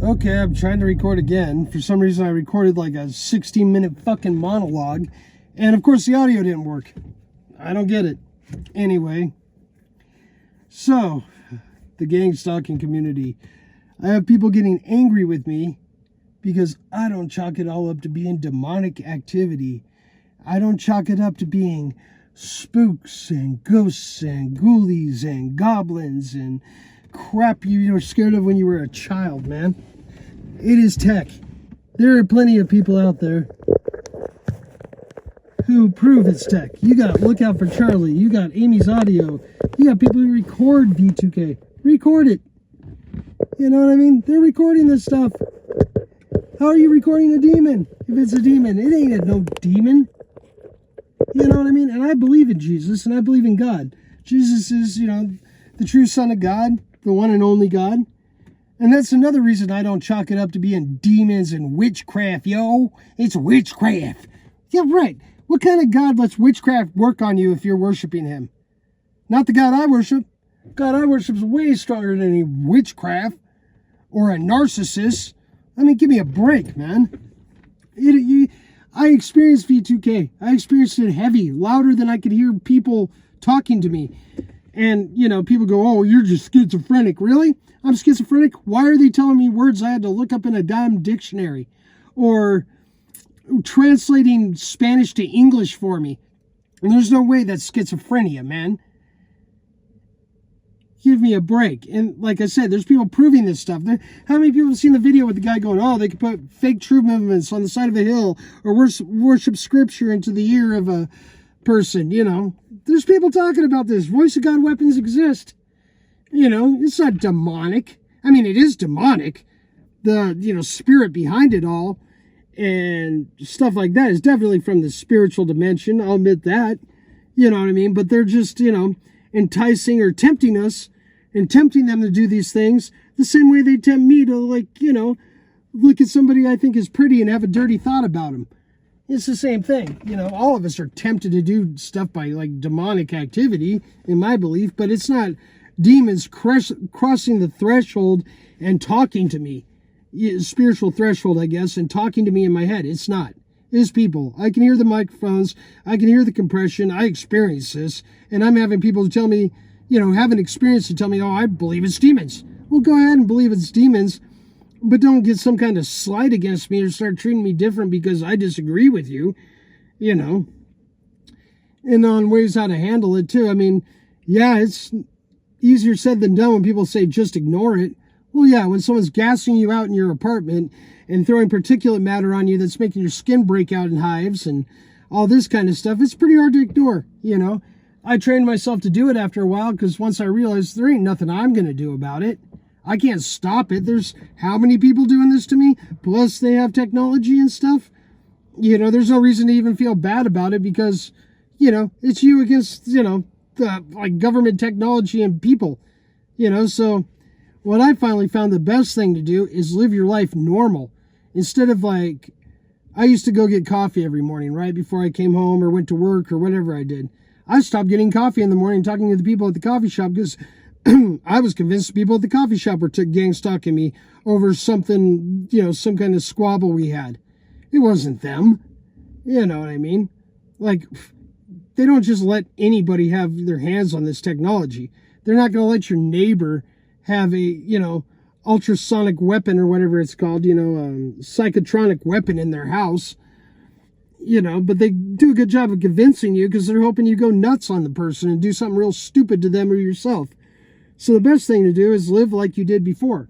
Okay, I'm trying to record again. For some reason, I recorded like a 16-minute fucking monologue. And of course, the audio didn't work. I don't get it. Anyway. So, the Gangstalking community. I have people getting angry with me because I don't chalk it all up to being demonic activity. I don't chalk it up to being spooks and ghosts and ghoulies and goblins and crap you were scared of when you were a child, man. It is tech. There are plenty of people out there who prove it's tech. You got Look Out for Charlie. You got Amy's Audio. You got people who record V2k. Record it. You know what I mean? They're recording this stuff. How are you recording a demon? If it's a demon, it ain't no demon. You know what I mean? And I believe in Jesus, and I believe in God. Jesus is, the true Son of God, the one and only God. And that's another reason I don't chalk it up to being demons and witchcraft, yo. It's witchcraft. Yeah, right. What kind of God lets witchcraft work on you if you're worshiping him? Not the God I worship. God I worship is way stronger than any witchcraft or a narcissist. I mean, give me a break, man. I experienced V2k. I experienced it heavy, louder than I could hear people talking to me. And, people go, oh, you're just schizophrenic. Really? I'm schizophrenic? Why are they telling me words I had to look up in a damn dictionary? Or translating Spanish to English for me? And there's no way that's schizophrenia, man. Give me a break. And like I said, there's people proving this stuff. How many people have seen the video with the guy going, oh, they could put fake true movements on the side of a hill or worship scripture into the ear of a person, There's people talking about this. Voice of God weapons exist. It's not demonic. I mean, it is demonic. The, spirit behind it all and stuff like that is definitely from the spiritual dimension. I'll admit that. You know what I mean? But they're just, enticing or tempting us and tempting them to do these things the same way they tempt me to, look at somebody I think is pretty and have a dirty thought about them. It's the same thing. All of us are tempted to do stuff by, demonic activity, in my belief, but it's not demons crossing the threshold and talking to me. Spiritual threshold, I guess, and talking to me in my head. It's not. It's people. I can hear the microphones. I can hear the compression. I experience this. And I'm having people tell me, have an experience to tell me, oh, I believe it's demons. Well, go ahead and believe it's demons, but don't get some kind of slight against me or start treating me different because I disagree with you, And on ways how to handle it, too. I mean, yeah, it's easier said than done when people say just ignore it. Well, yeah, when someone's gassing you out in your apartment and throwing particulate matter on you that's making your skin break out in hives and all this kind of stuff, it's pretty hard to ignore, I trained myself to do it after a while because once I realized there ain't nothing I'm going to do about it. I can't stop it. There's how many people doing this to me? Plus they have technology and stuff. There's no reason to even feel bad about it because, it's you against, the government technology and people, so what I finally found the best thing to do is live your life normal. Instead of I used to go get coffee every morning, right? Before I came home or went to work or whatever I did. I stopped getting coffee in the morning talking to the people at the coffee shop because I was convinced the people at the coffee shop were gang stalking me over something, some kind of squabble we had. It wasn't them. You know what I mean? They don't just let anybody have their hands on this technology. They're not going to let your neighbor have a, ultrasonic weapon or whatever it's called, psychotronic weapon in their house, but they do a good job of convincing you because they're hoping you go nuts on the person and do something real stupid to them or yourself. So the best thing to do is live like you did before.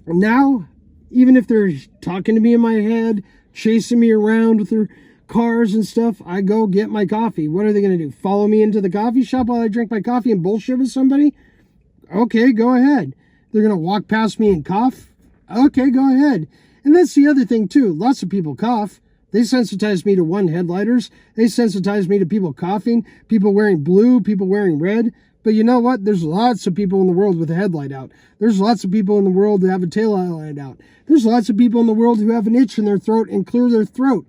Now, even if they're talking to me in my head, chasing me around with their cars and stuff, I go get my coffee. What are they going to do? Follow me into the coffee shop while I drink my coffee and bullshit with somebody? Okay, go ahead. They're going to walk past me and cough? Okay, go ahead. And that's the other thing, too. Lots of people cough. They sensitize me to headlighters. They sensitize me to people coughing, people wearing blue, people wearing red. But you know what? There's lots of people in the world with a headlight out. There's lots of people in the world that have a tail light out. There's lots of people in the world who have an itch in their throat and clear their throat.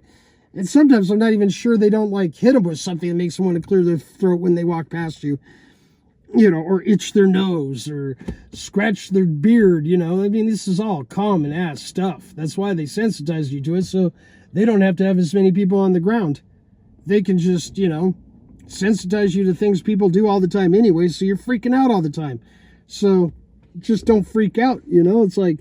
And sometimes I'm not even sure they don't hit them with something that makes them want to clear their throat when they walk past you. or itch their nose or scratch their beard, I mean, this is all common ass stuff. That's why they sensitize you to it, so they don't have to have as many people on the ground. They can just, sensitize you to things people do all the time anyway, so you're freaking out all the time. So just don't freak out, It's like,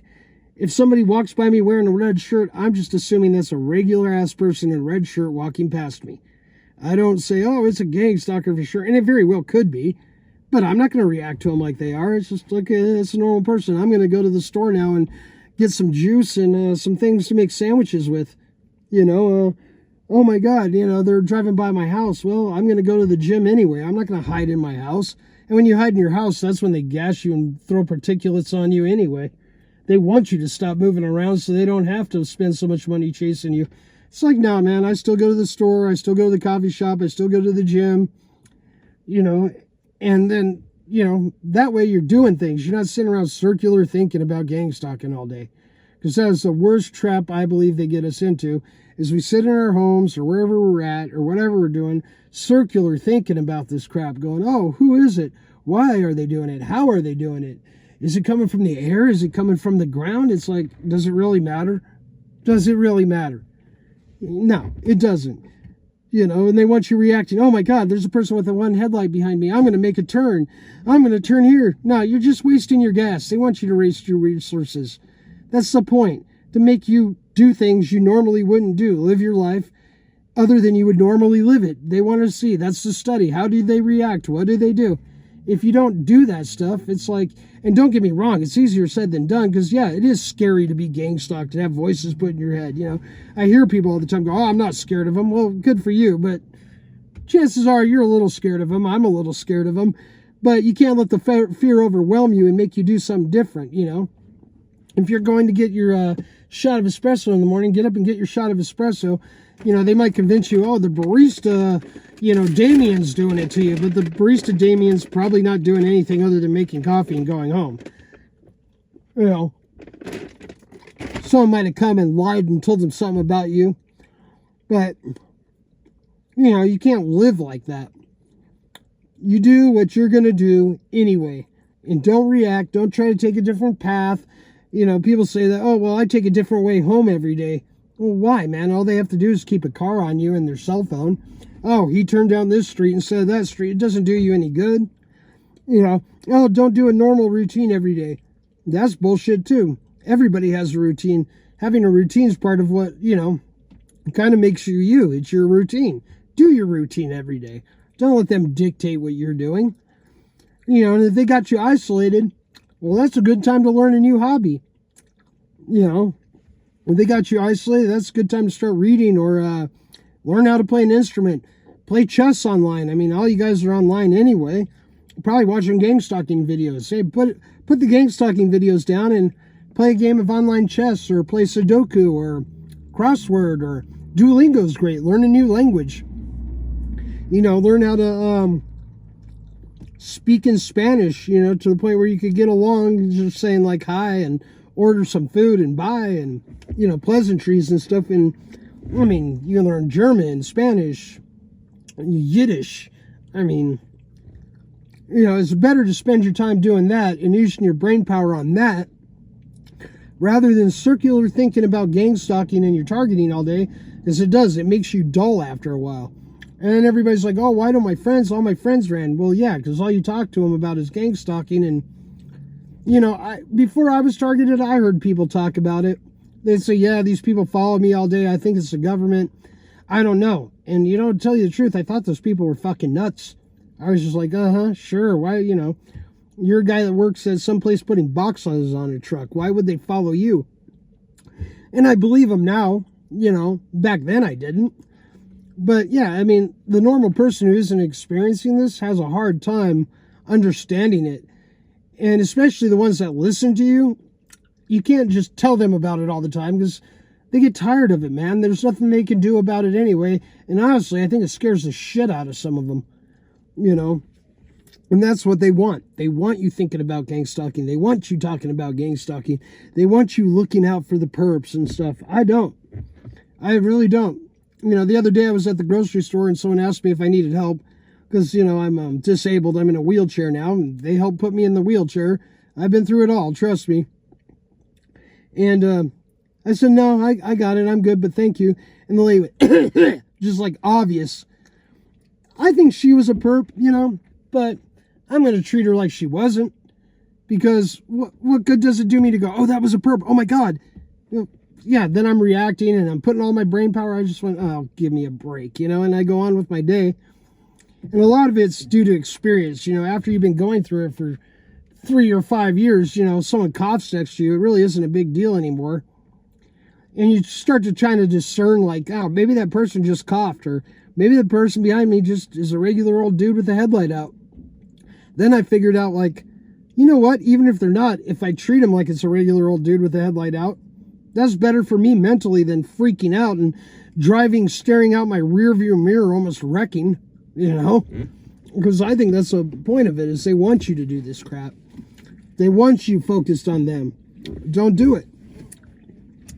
if somebody walks by me wearing a red shirt, I'm just assuming that's a regular ass person in a red shirt walking past me. I don't say, oh, it's a gang stalker for sure, and it very well could be. But I'm not going to react to them like they are. It's just like it's a normal person. I'm going to go to the store now and get some juice and some things to make sandwiches with. Oh my God, they're driving by my house. Well, I'm going to go to the gym anyway. I'm not going to hide in my house. And when you hide in your house, that's when they gas you and throw particulates on you anyway. They want you to stop moving around so they don't have to spend so much money chasing you. It's like, nah, man, I still go to the store. I still go to the coffee shop. I still go to the gym, And then, that way you're doing things. You're not sitting around circular thinking about gang stalking all day. Because that is the worst trap I believe they get us into, is we sit in our homes or wherever we're at or whatever we're doing, circular thinking about this crap, going, oh, who is it? Why are they doing it? How are they doing it? Is it coming from the air? Is it coming from the ground? It's like, does it really matter? Does it really matter? No, it doesn't. And they want you reacting, oh my God, there's a person with a one headlight behind me. I'm going to make a turn. I'm going to turn here. No, you're just wasting your gas. They want you to waste your resources. That's the point, to make you do things you normally wouldn't do. Live your life other than you would normally live it. They want to see. That's the study. How do they react? What do they do? If you don't do that stuff, it's like, and don't get me wrong, it's easier said than done, because, yeah, it is scary to be gang stalked and have voices put in your head, I hear people all the time go, oh, I'm not scared of them. Well, good for you, but chances are you're a little scared of them. I'm a little scared of them, but you can't let the fear overwhelm you and make you do something different, If you're going to get your shot of espresso in the morning, get up and get your shot of espresso. They might convince you, oh, the barista, Damien's doing it to you. But the barista Damien's probably not doing anything other than making coffee and going home. Someone might have come and lied and told them something about you. But, you can't live like that. You do what you're going to do anyway. And don't react. Don't try to take a different path. People say that, oh, well, I take a different way home every day. Well, why, man? All they have to do is keep a car on you and their cell phone. Oh, he turned down this street instead of that street. It doesn't do you any good. Oh, don't do a normal routine every day. That's bullshit, too. Everybody has a routine. Having a routine is part of what, kind of makes you you. It's your routine. Do your routine every day. Don't let them dictate what you're doing. And if they got you isolated, well, that's a good time to learn a new hobby. When they got you isolated, that's a good time to start reading or learn how to play an instrument. Play chess online. I mean, all you guys are online anyway. Probably watching gang-stalking videos. Hey, put the gang-stalking videos down and play a game of online chess or play Sudoku or crossword or Duolingo's great. Learn a new language. Learn how to speak in Spanish, to the point where you could get along just saying like hi and order some food and buy and, pleasantries and stuff. And, I mean, you can learn German, Spanish, Yiddish. I mean, it's better to spend your time doing that and using your brain power on that rather than circular thinking about gang stalking and your targeting all day, because it makes you dull after a while. And then everybody's like, oh, why don't all my friends ran? Well, yeah, because all you talk to them about is gang stalking. And, before I was targeted, I heard people talk about it. They'd say, yeah, these people follow me all day. I think it's the government. I don't know. And, to tell you the truth, I thought those people were fucking nuts. I was just like, sure. Why, you're a guy that works at some place putting boxes on a truck. Why would they follow you? And I believe them now. Back then I didn't. But yeah, I mean, the normal person who isn't experiencing this has a hard time understanding it. And especially the ones that listen to you, you can't just tell them about it all the time because they get tired of it, man. There's nothing they can do about it anyway. And honestly, I think it scares the shit out of some of them, And that's what they want. They want you thinking about gang stalking. They want you talking about gang stalking. They want you looking out for the perps and stuff. I don't. I really don't. The other day I was at the grocery store and someone asked me if I needed help. because, you know, I'm disabled. I'm in a wheelchair now, and they helped put me in the wheelchair. I've been through it all, trust me. And I said, no, I got it. I'm good, but thank you. And the lady went, just like obvious. I think she was a perp, you know, but I'm going to treat her like she wasn't. Because what good does it do me to go, oh, that was a perp. Oh, my God. You know, yeah, then I'm reacting and I'm putting all my brain power. I just went, oh, give me a break, you know, and I go on with my day. And a lot of it's due to experience. You know, after you've been going through it for 3 or 5 years, you know, someone coughs next to you, it really isn't a big deal anymore. And you start to try to discern, like, oh, maybe that person just coughed, or maybe the person behind me just is a regular old dude with a headlight out. Then I figured out, like, you know what? Even if they're not, if I treat them like it's a regular old dude with a headlight out, that's better for me mentally than freaking out and driving, staring out my rear view mirror, almost wrecking, you know? Because I think that's the point of it, is they want you to do this crap. They want you focused on them. Don't do it.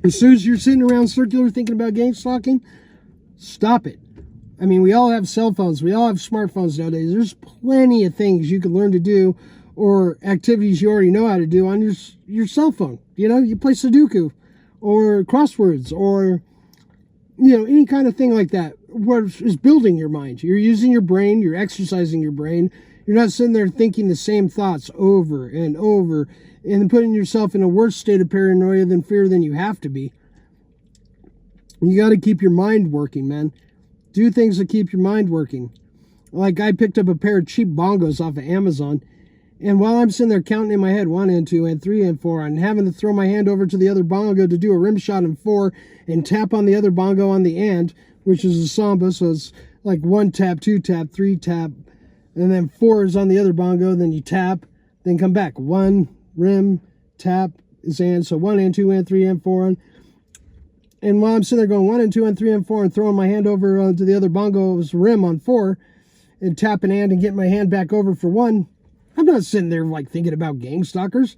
As soon as you're sitting around circular thinking about Gangstalking, stop it. I mean, we all have cell phones. We all have smartphones nowadays. There's plenty of things you can learn to do, or activities you already know how to do on your cell phone. You know, you play Sudoku or crosswords or, you know, any kind of thing like that. What is building your mind? You're using your brain. You're exercising your brain. You're not sitting there thinking the same thoughts over and over and putting yourself in a worse state of paranoia than fear than you have to be. You got to keep your mind working, man. Do things that keep your mind working. Like, I picked up a pair of cheap bongos off of Amazon, and while I'm sitting there counting in my head 1 and 2 and 3 and 4 and having to throw my hand over to the other bongo to do a rim shot in 4 and tap on the other bongo on the and, which is a samba, so it's like 1 tap, 2 tap, 3 tap, and then 4 is on the other bongo, then you tap, then come back. 1, rim, tap, is and, so 1 and 2 and 3 and 4. And while I'm sitting there going 1 and 2 and 3 and 4 and throwing my hand over to the other bongo's rim on 4 and tapping and getting my hand back over for 1, I'm not sitting there like thinking about gang stalkers,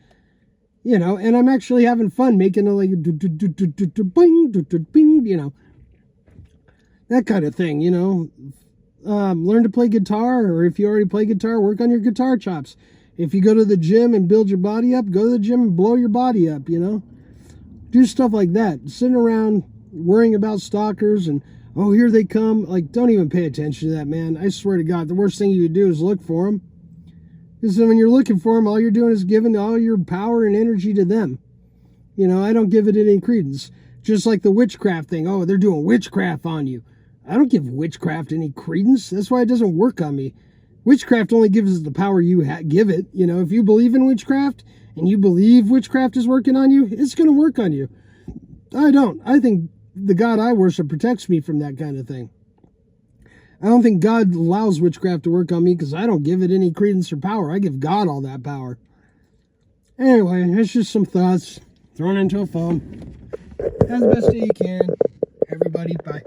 you know, and I'm actually having fun making a like bing, bing, you know, that kind of thing, you know. Learn to play guitar, or if you already play guitar, work on your guitar chops. If you go to the gym and build your body up, go to the gym and blow your body up, you know. Do stuff like that. Sitting around worrying about stalkers and, oh, here they come. Like, don't even pay attention to that, man. I swear to God, the worst thing you could do is look for them. Because when you're looking for them, all you're doing is giving all your power and energy to them. You know, I don't give it any credence. Just like the witchcraft thing. Oh, they're doing witchcraft on you. I don't give witchcraft any credence. That's why it doesn't work on me. Witchcraft only gives the power you give it. You know, if you believe in witchcraft and you believe witchcraft is working on you, it's going to work on you. I don't. I think the God I worship protects me from that kind of thing. I don't think God allows witchcraft to work on me because I don't give it any credence or power. I give God all that power. Anyway, it's just some thoughts thrown into a phone. Have the best day you can. Everybody, bye.